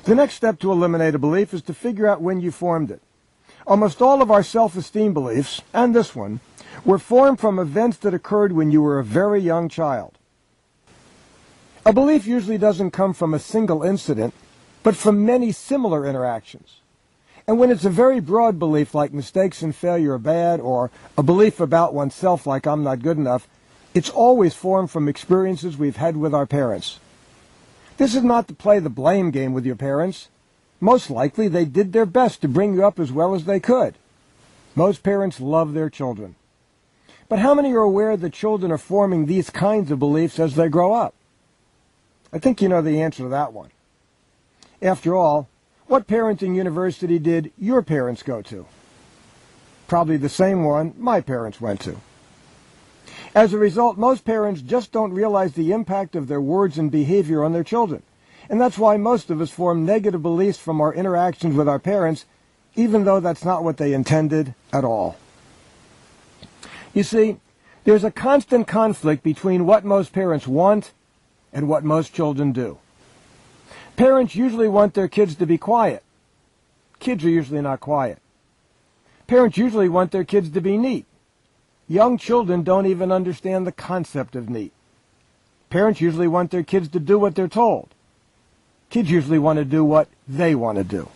The next step to eliminate a belief is to figure out when you formed it. Almost all of our self-esteem beliefs, and this one, were formed from events that occurred when you were a very young child. A belief usually doesn't come from a single incident, but from many similar interactions. And when it's a very broad belief like mistakes and failure are bad, or a belief about oneself like I'm not good enough, it's always formed from experiences we've had with our parents. This is not to play the blame game with your parents. Most likely they did their best to bring you up as well as they could. Most parents love their children. But how many are aware that children are forming these kinds of beliefs as they grow up? I think you know the answer to that one. After all, what parenting university did your parents go to? Probably the same one my parents went to. As a result, most parents just don't realize the impact of their words and behavior on their children. And that's why most of us form negative beliefs from our interactions with our parents, even though that's not what they intended at all. You see, there's a constant conflict between what most parents want and what most children do. Parents usually want their kids to be quiet. Kids are usually not quiet. Parents usually want their kids to be neat. Young children don't even understand the concept of neat. Parents usually want their kids to do what they're told. Kids usually want to do what they want to do.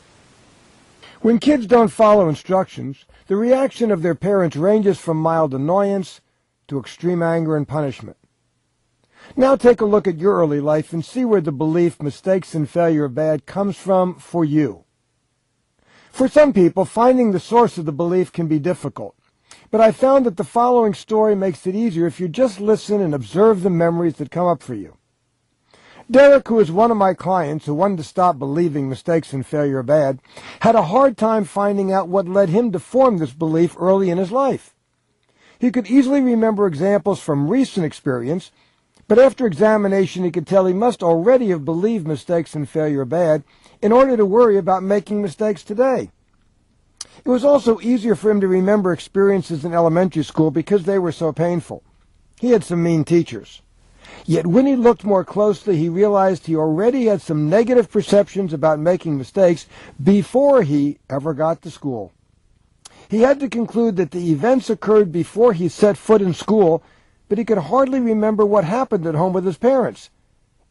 When kids don't follow instructions, the reaction of their parents ranges from mild annoyance to extreme anger and punishment. Now take a look at your early life and see where the belief mistakes and failure are bad comes from for you. For some people, finding the source of the belief can be difficult, but I found that the following story makes it easier if you just listen and observe the memories that come up for you. Derek, who is one of my clients who wanted to stop believing mistakes and failure are bad, had a hard time finding out what led him to form this belief early in his life. He could easily remember examples from recent experience, but after examination he could tell he must already have believed mistakes and failure are bad in order to worry about making mistakes today. It was also easier for him to remember experiences in elementary school because they were so painful. He had some mean teachers. Yet when he looked more closely, he realized he already had some negative perceptions about making mistakes before he ever got to school. He had to conclude that the events occurred before he set foot in school, but he could hardly remember what happened at home with his parents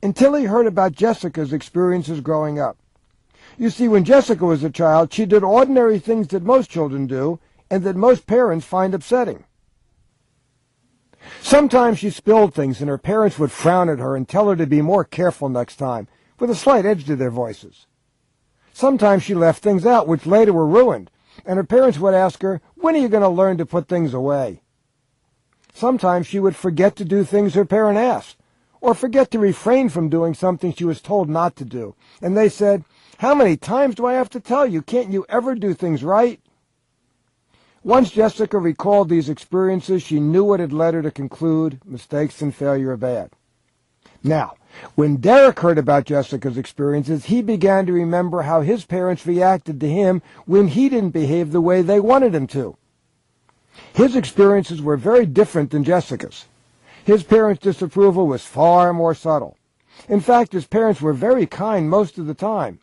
until he heard about Jessica's experiences growing up. You see, when Jessica was a child, she did ordinary things that most children do and that most parents find upsetting. Sometimes she spilled things and her parents would frown at her and tell her to be more careful next time, with a slight edge to their voices. Sometimes she left things out which later were ruined, and her parents would ask her, "When are you going to learn to put things away?" Sometimes she would forget to do things her parent asked, or forget to refrain from doing something she was told not to do. And they said, "How many times do I have to tell you? Can't you ever do things right?" Once Jessica recalled these experiences, she knew what had led her to conclude mistakes and failure are bad. Now, when Derek heard about Jessica's experiences, he began to remember how his parents reacted to him when he didn't behave the way they wanted him to. His experiences were very different than Jessica's. His parents' disapproval was far more subtle. In fact, his parents were very kind most of the time,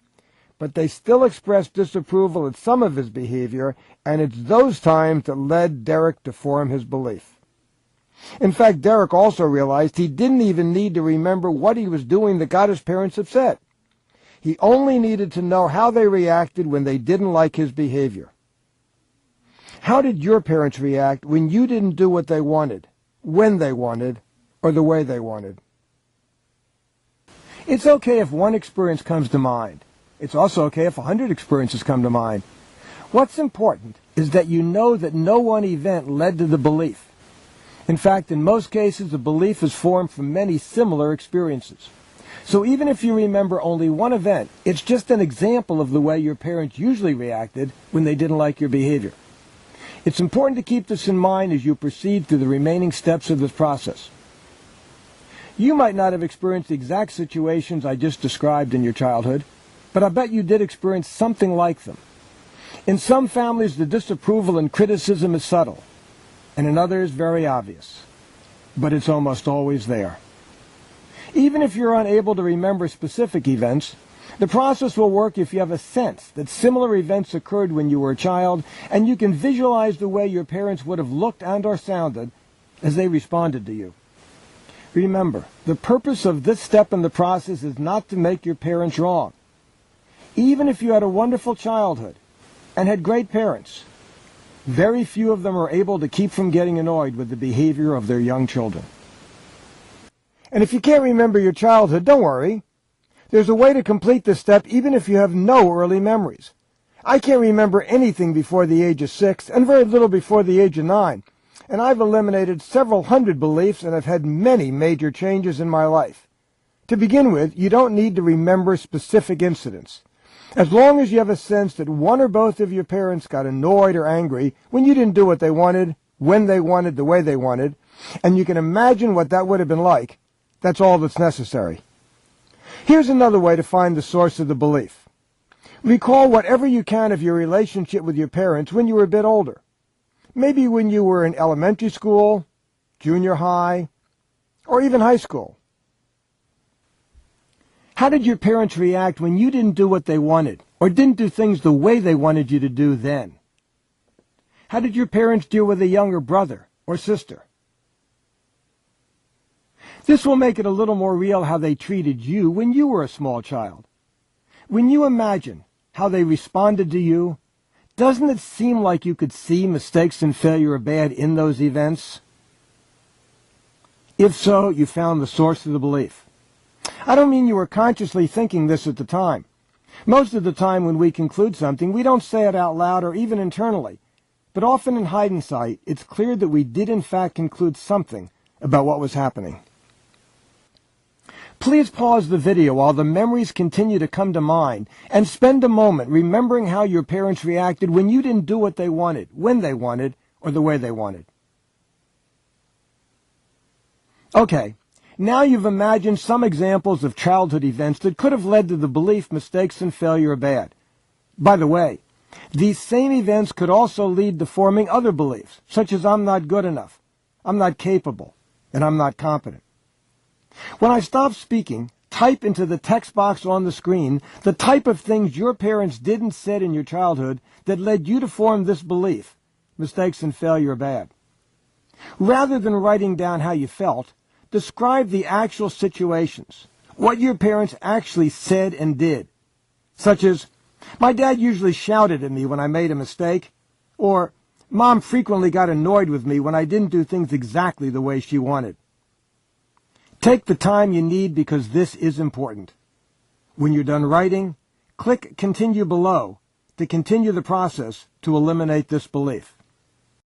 but they still expressed disapproval at some of his behavior, and it's those times that led Derek to form his belief. In fact, Derek also realized he didn't even need to remember what he was doing that got his parents upset. He only needed to know how they reacted when they didn't like his behavior. How did your parents react when you didn't do what they wanted, when they wanted, or the way they wanted? It's okay if one experience comes to mind. It's also okay if 100 experiences come to mind. What's important is that you know that no one event led to the belief. In fact, in most cases, the belief is formed from many similar experiences. So even if you remember only one event, it's just an example of the way your parents usually reacted when they didn't like your behavior. It's important to keep this in mind as you proceed through the remaining steps of this process. You might not have experienced the exact situations I just described in your childhood, but I bet you did experience something like them. In some families, the disapproval and criticism is subtle, and in others, very obvious. But it's almost always there. Even if you're unable to remember specific events, The process will work if you have a sense that similar events occurred when you were a child, and you can visualize the way your parents would have looked and or sounded as they responded to you. Remember, the purpose of this step in the process is not to make your parents wrong. Even if you had a wonderful childhood and had great parents, very few of them are able to keep from getting annoyed with the behavior of their young children. And if you can't remember your childhood, don't worry. There's a way to complete this step even if you have no early memories. I can't remember anything before the age of 6 and very little before the age of 9. And I've eliminated several hundred beliefs and have had many major changes in my life. To begin with, you don't need to remember specific incidents. As long as you have a sense that one or both of your parents got annoyed or angry when you didn't do what they wanted, when they wanted, the way they wanted, and you can imagine what that would have been like, that's all that's necessary. Here's another way to find the source of the belief. Recall whatever you can of your relationship with your parents when you were a bit older. Maybe when you were in elementary school, junior high, or even high school. How did your parents react when you didn't do what they wanted, or didn't do things the way they wanted you to do then? How did your parents deal with a younger brother or sister? This will make it a little more real how they treated you when you were a small child. When you imagine how they responded to you, doesn't it seem like you could see mistakes and failure are bad in those events? If so, you found the source of the belief. I don't mean you were consciously thinking this at the time. Most of the time when we conclude something, we don't say it out loud or even internally. But often in hindsight, it's clear that we did in fact conclude something about what was happening. Please pause the video while the memories continue to come to mind and spend a moment remembering how your parents reacted when you didn't do what they wanted, when they wanted, or the way they wanted. Okay, now you've imagined some examples of childhood events that could have led to the belief mistakes and failure are bad. By the way, these same events could also lead to forming other beliefs, such as I'm not good enough, I'm not capable, and I'm not competent. When I stop speaking, type into the text box on the screen the type of things your parents did and said in your childhood that led you to form this belief, mistakes and failure are bad. Rather than writing down how you felt, describe the actual situations, what your parents actually said and did, such as, my dad usually shouted at me when I made a mistake, or Mom frequently got annoyed with me when I didn't do things exactly the way she wanted. Take the time you need because this is important. When you're done writing, click Continue below to continue the process to eliminate this belief.